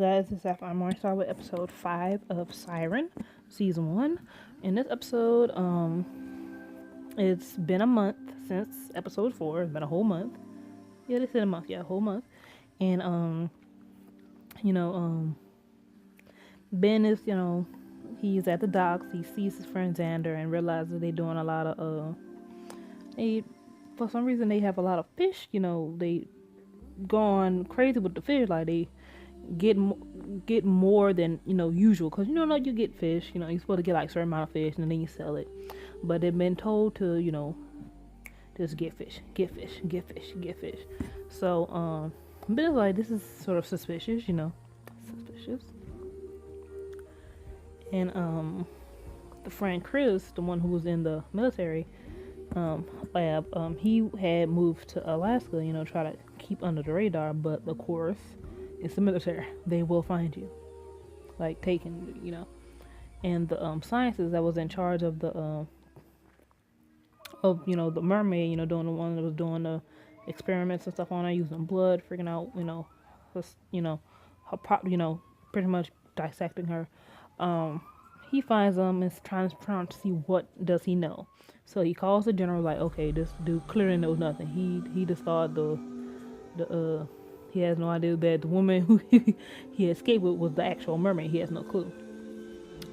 guys, this is after I'm going to start with episode 5 of Siren, season 1. In this episode, it's been a month since episode 4. It's been a whole month. Yeah, they said a month. Yeah, a whole month. And, Ben is, he's at the docks. He sees his friend Xander and realizes they're doing a lot of, for some reason, they have a lot of fish. They going crazy with the fish. Like, they get more than usual, because you get fish, you're supposed to get like a certain amount of fish and then you sell it, but they've been told to just get fish. So but it's like, this is sort of suspicious. And the friend Chris, the one who was in the military lab, he had moved to Alaska, try to keep under the radar, but of course it's the military. They will find you, like taken, And the scientist that was in charge of the the mermaid, doing the one that was doing the experiments and stuff on her, using blood, freaking out, her pretty much dissecting her. He finds them and is trying to see what does he know. So he calls the general, like, okay, this dude clearly knows nothing. He just thought he has no idea that the woman who he escaped with was the actual mermaid. He has no clue.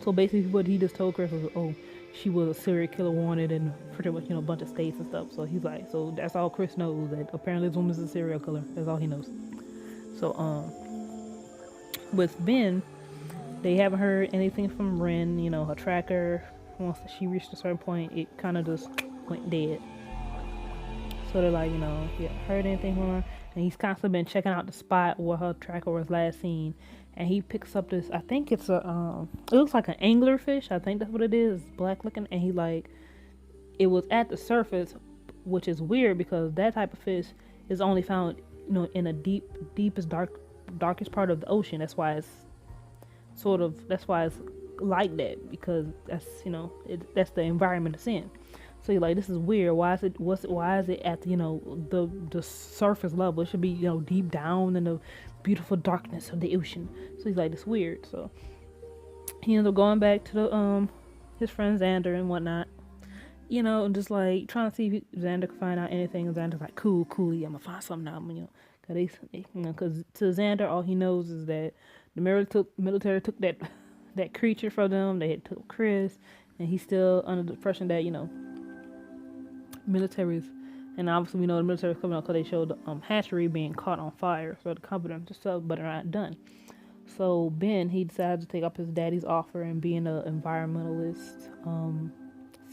So basically what he just told Chris was, oh, she was a serial killer wanted in pretty much, a bunch of states and stuff. So he's like, so that's all Chris knows, that apparently this woman's a serial killer. That's all he knows. So, with Ben, they haven't heard anything from Ren, her tracker. Once she reached a certain point, it kind of just went dead. So they're like, he haven't heard anything from her. And he's constantly been checking out the spot where her tracker was last seen. And he picks up this, I think it's it looks like an anglerfish. I think that's what it is. It's black looking. And he it was at the surface, which is weird because that type of fish is only found, in a deepest, darkest part of the ocean. That's why it's like that, because that's, that's the environment it's in. So you're like, this is weird. Why is it at the surface level? It should be deep down in the beautiful darkness of the ocean. So he's like, this weird. So he ends up going back to the his friend Xander and whatnot, and just like trying to see if Xander can find out anything. And Xander's like, cool, yeah, I'm gonna find something out, because to Xander, all he knows is that the military took that creature from them. They had took Chris, and he's still under the impression that militaries, and obviously we know the military is coming out because they showed the hatchery being caught on fire. So the company themselves, but they're not done. So Ben, he decides to take up his daddy's offer and be an environmentalist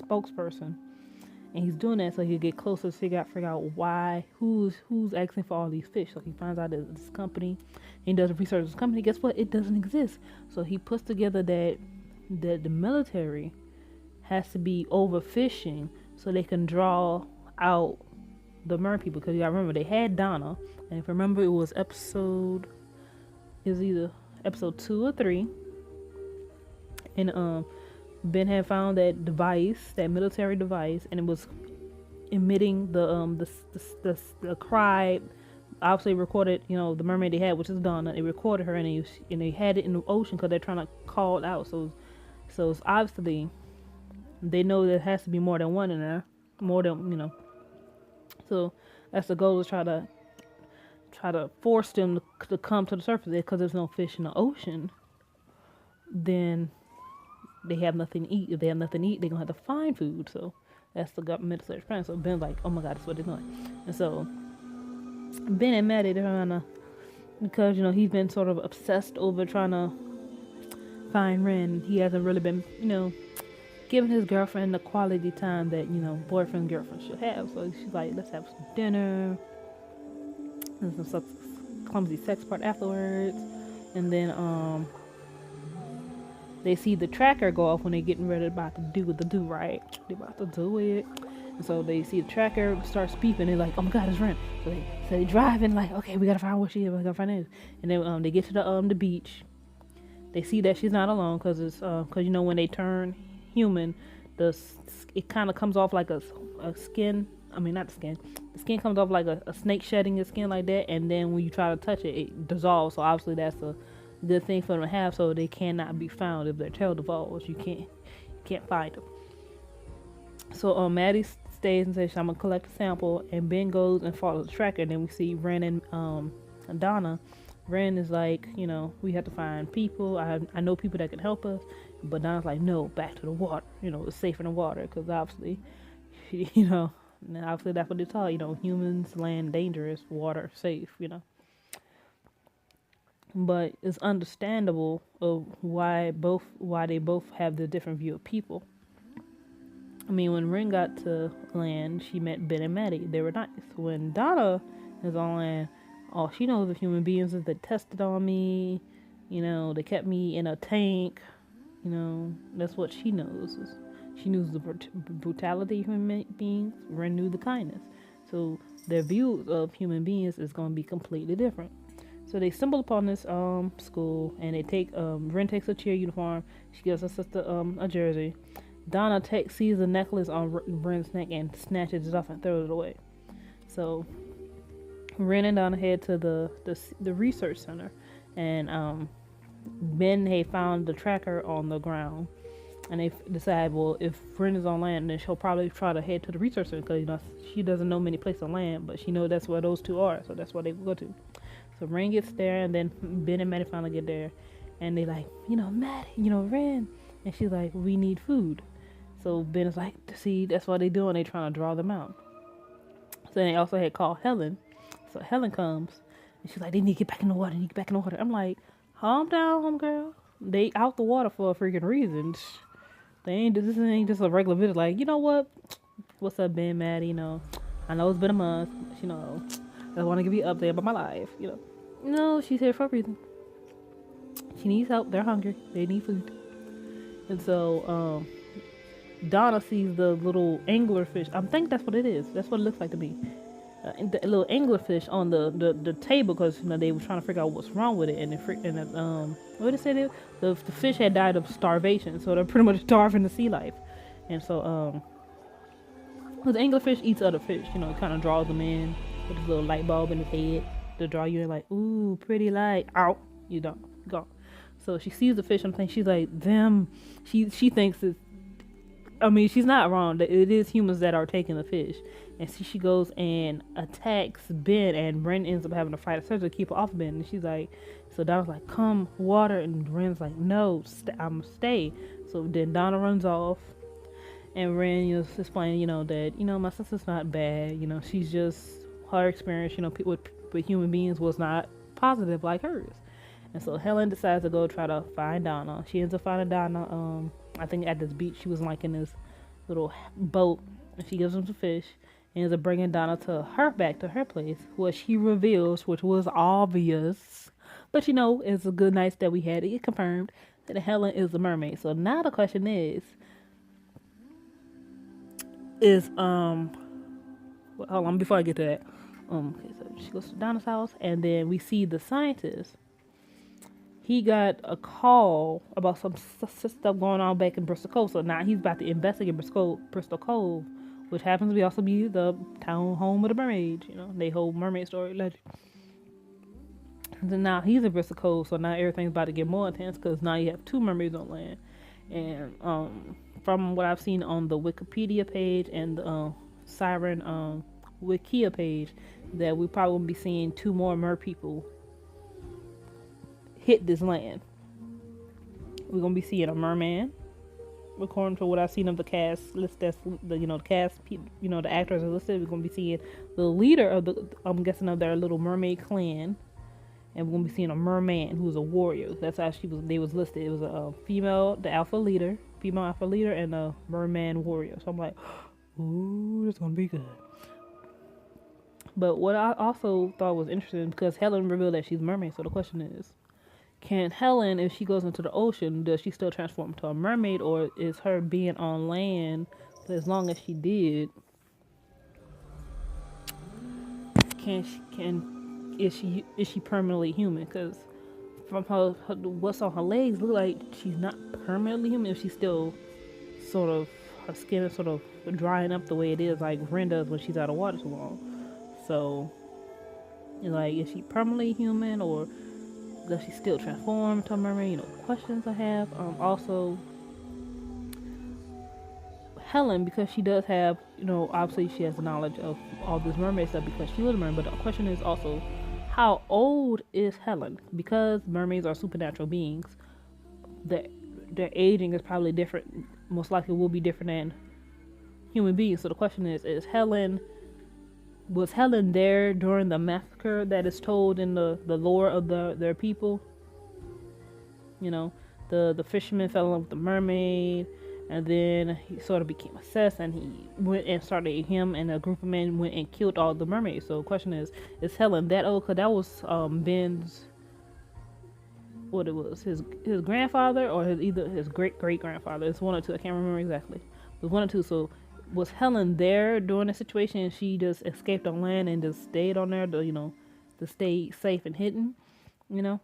spokesperson, and he's doing that so he could get closer to figure out why who's asking for all these fish. So he finds out that this company, and he does research. This company, guess what? It doesn't exist. So he puts together that the military has to be overfishing so they can draw out the mer people. Because you gotta remember, they had Donna, and if you remember, it was either episode 2 or 3, and Ben had found that device, that military device, and it was emitting the cry. Obviously recorded, the mermaid they had, which is Donna. They recorded her, and they had it in the ocean because they're trying to call it out. So it's obviously, they know there has to be more than one in there, more than So that's the goal, is try to force them to come to the surface. Because there's no fish in the ocean, then they have nothing to eat. If they have nothing to eat, they're gonna have to find food. So that's the government search plan. So Ben's like, oh my god, that's what they're doing. And so Ben and Maddie, they're trying to, because he's been sort of obsessed over trying to find Ren. He hasn't really been giving his girlfriend the quality time that boyfriend and girlfriend should have. So she's like, let's have some dinner and some clumsy sex part afterwards. And then they see the tracker go off when they're getting ready about to do what they do, right? They're about to do it. And so they see the tracker starts beeping. They're like, oh my god, it's Ren. So they driving like, okay, we gotta find where she is. We gotta find it. And then they get to the beach. They see that she's not alone, because it's because when they turn human, it kind of comes off like a skin. I mean, not the skin. The skin comes off like a snake shedding its skin like that, and then when you try to touch it, it dissolves. So obviously that's good thing for them to have, so they cannot be found if their tail divulged. You can't find them. So Maddie stays and says, I'm gonna collect a sample, and Ben goes and follows the tracker. And then we see Ren and Donna. Ren is like, we have to find people. I know people that can help us. But Donna's like, no, back to the water. It's safer in the water, because obviously, obviously that's what they taught. Humans, land dangerous, water safe. But it's understandable of why they both have the different view of people. I mean, when Ren got to land, she met Ben and Maddie. They were nice. When Donna is on land, all she knows of human beings is they tested on me. They kept me in a tank. That's what she knows. She knows the brutality of human beings. Ren knew the kindness. So their view of human beings is going to be completely different. So they stumble upon this school, and they take Ren takes a cheer uniform. She gives her sister a jersey. Donna sees the necklace on Ren's neck and snatches it off and throws it away. So Ren and Donna head to the research center, and Ben had found the tracker on the ground, and they decide, well, if Ren is on land, then she'll probably try to head to the research center, because she doesn't know many places on land, but she knows that's where those two are, so that's where they go to. So Ren gets there, and then Ben and Maddie finally get there, and they like, Maddie, Ren, and she's like, we need food. So Ben is like, see, that's what they doing. They trying to draw them out. So they also had called Helen. So Helen comes, and she's like, they need to get back in the water. I'm like, calm down, homegirl. They out the water for a freaking reason. This ain't just a regular visit. Like, you know what? What's up, Ben, Maddie? I know it's been a month. But, I want to give you an update about my life. No, she's here for a reason. She needs help. They're hungry. They need food. And so, Donna sees the little anglerfish. I think that's what it is. That's what it looks like to me. The little anglerfish on the table, because they were trying to figure out what's wrong with it, and what did it say? The fish had died of starvation, so they're pretty much starving to sea life. And so the anglerfish eats other fish. Kind of draws them in with his little light bulb in his head to draw you in, like, ooh, pretty light. Out, you don't go. So she sees the fish on the thing. She's like, them. She thinks it's. I mean, she's not wrong. It is humans that are taking the fish. And she goes and attacks Ben, and Ren ends up having to fight a surgeon to keep her off Ben. And she's like, so Donna's like, come, water. And Ren's like, no, I'm going to stay. So then Donna runs off. And Ren, is explaining, that, my sister's not bad. She's just, her experience, with human beings was not positive like hers. And so Helen decides to go try to find Donna. She ends up finding Donna, I think at this beach. She was like in this little boat, and she gives them some fish, and ends up bringing Donna back to her place, where she reveals, which was obvious, but it's a good night that we had it confirmed, that Helen is the mermaid. So now the question is hold on, before I get to that, okay, so she goes to Donna's house, and then we see the scientist. He got a call about some stuff going on back in Bristol Cove. So now he's about to investigate Bristol Cove, which happens to also be the town home of the mermaids. They whole mermaid story legend. And then now he's in Bristol Cove, so now everything's about to get more intense, because now you have two mermaids on land. And from what I've seen on the Wikipedia page and the Siren Wikia page, that we probably will be seeing two more mer people hit this land. We're gonna be seeing a merman, according to what I've seen of the cast list. That's the cast, the actors are listed. We're gonna be seeing the leader of I'm guessing of their little mermaid clan, and we're gonna be seeing a merman who's a warrior. That's how they was listed. It was a female alpha leader, and a merman warrior. So I'm like, ooh, it's gonna be good. But what I also thought was interesting, because Helen revealed that she's a mermaid. So the question is, can Helen, if she goes into the ocean, does she still transform into a mermaid, or is her being on land, for as long as she did, is she permanently human? Because from her what's on her legs, look like she's not permanently human. If she's still sort of, her skin is sort of drying up the way it is, like Ren does when she's out of water too long. So, like, is she permanently human, or Does she still transform into a mermaid? Questions I have. Also, Helen, because she does have, obviously she has the knowledge of all this mermaid stuff because she was a mermaid. But the question is also, how old is Helen? Because mermaids are supernatural beings, their aging is probably different. Most likely will be different than human beings. So the question is was Helen there during the massacre that is told in the lore of their people? The fisherman fell in love with the mermaid, and then he sort of became obsessed, and he went and started, him and a group of men went and killed all the mermaids. So the question is Helen that old? Because that was Ben's, what it was, his grandfather, or either his great grandfather. It's one or two. I can't remember exactly. It was one or two. So was Helen there during the situation, and she just escaped on land and just stayed on there to stay safe and hidden, you know?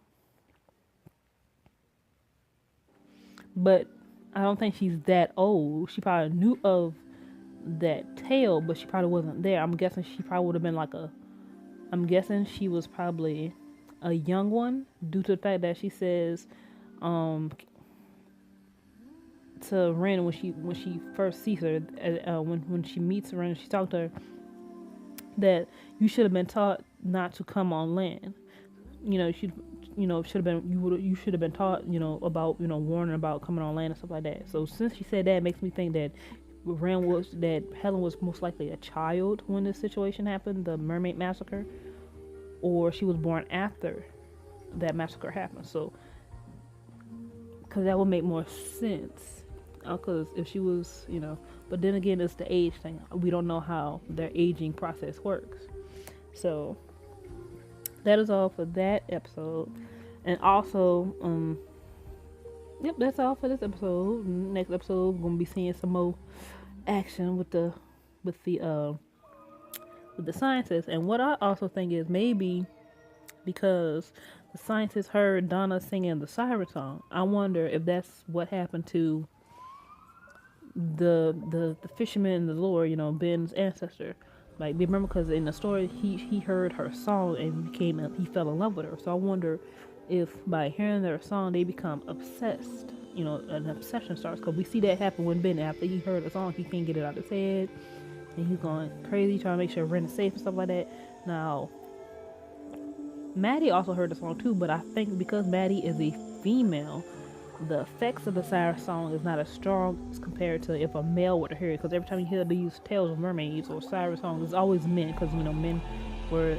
But I don't think she's that old. She probably knew of that tale, but she probably wasn't there. I'm guessing she probably would have been I'm guessing she was probably a young one, due to the fact that she says to Ren when she first sees her, when she meets Ren, she talked to her that you should have been taught not to come on land. She should have been, you should have been taught, about, warning about coming on land and stuff like that. So since she said that, it makes me think that Helen was most likely a child when this situation happened, the mermaid massacre, or she was born after that massacre happened. So, because that would make more sense. Because if she was, but then again, it's the age thing. We don't know how their aging process works. So that is all for that episode. And also, yep, that's all for this episode. Next episode, we're gonna be seeing some more action with the scientists. And what I also think is maybe because the scientists heard Donna singing the Siren song, I wonder if that's what happened to the fisherman in the lore, Ben's ancestor. Like, remember, because in the story he heard her song and he fell in love with her. So I wonder if by hearing their song they become obsessed. An obsession starts, because we see that happen when Ben, after he heard the song, he can't get it out of his head, and he's going crazy trying to make sure Ren is safe and stuff like that. Now, Maddie also heard the song too, but I think because Maddie is a female, the effects of the Siren song is not as strong as compared to if a male were to hear it. Because every time you hear these tales of mermaids or Siren songs, it's always men, because men were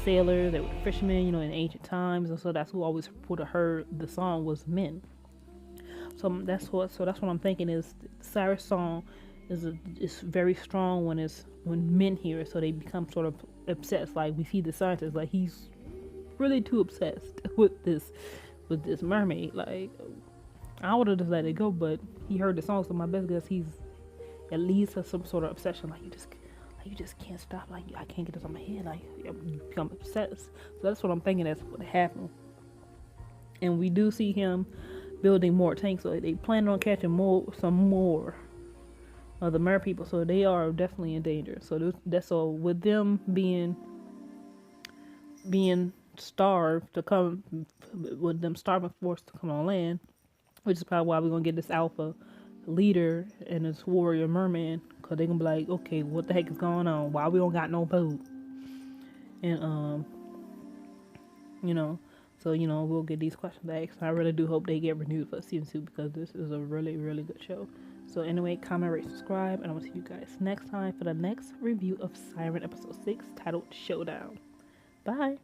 sailors, they were fishermen, in ancient times, and so that's who always would have heard the song was men. So that's what I'm thinking is the Siren song is very strong when men hear it, so they become sort of obsessed. Like we see the scientist, like he's really too obsessed with this mermaid. Like, I would have just let it go, but he heard the song, so my best guess he's at least has some sort of obsession. Like you just can't stop. Like, I can't get this on my head. Like, you become obsessed. So that's what I'm thinking that's what happened. And we do see him building more tanks, so they plan on catching some more of the mer people. So they are definitely in danger. So that's all with them being starved to come, with them starving forced to come on land, which is probably why we're gonna get this alpha leader and this warrior merman, because they're gonna be like, okay, what the heck is going on? Why we don't got no food? And so we'll get these questions asked. I really do hope they get renewed for season 2, because this is a really, really good show. So anyway, comment, rate, subscribe, and I will see you guys next time for the next review of Siren episode 6, titled Showdown. Bye.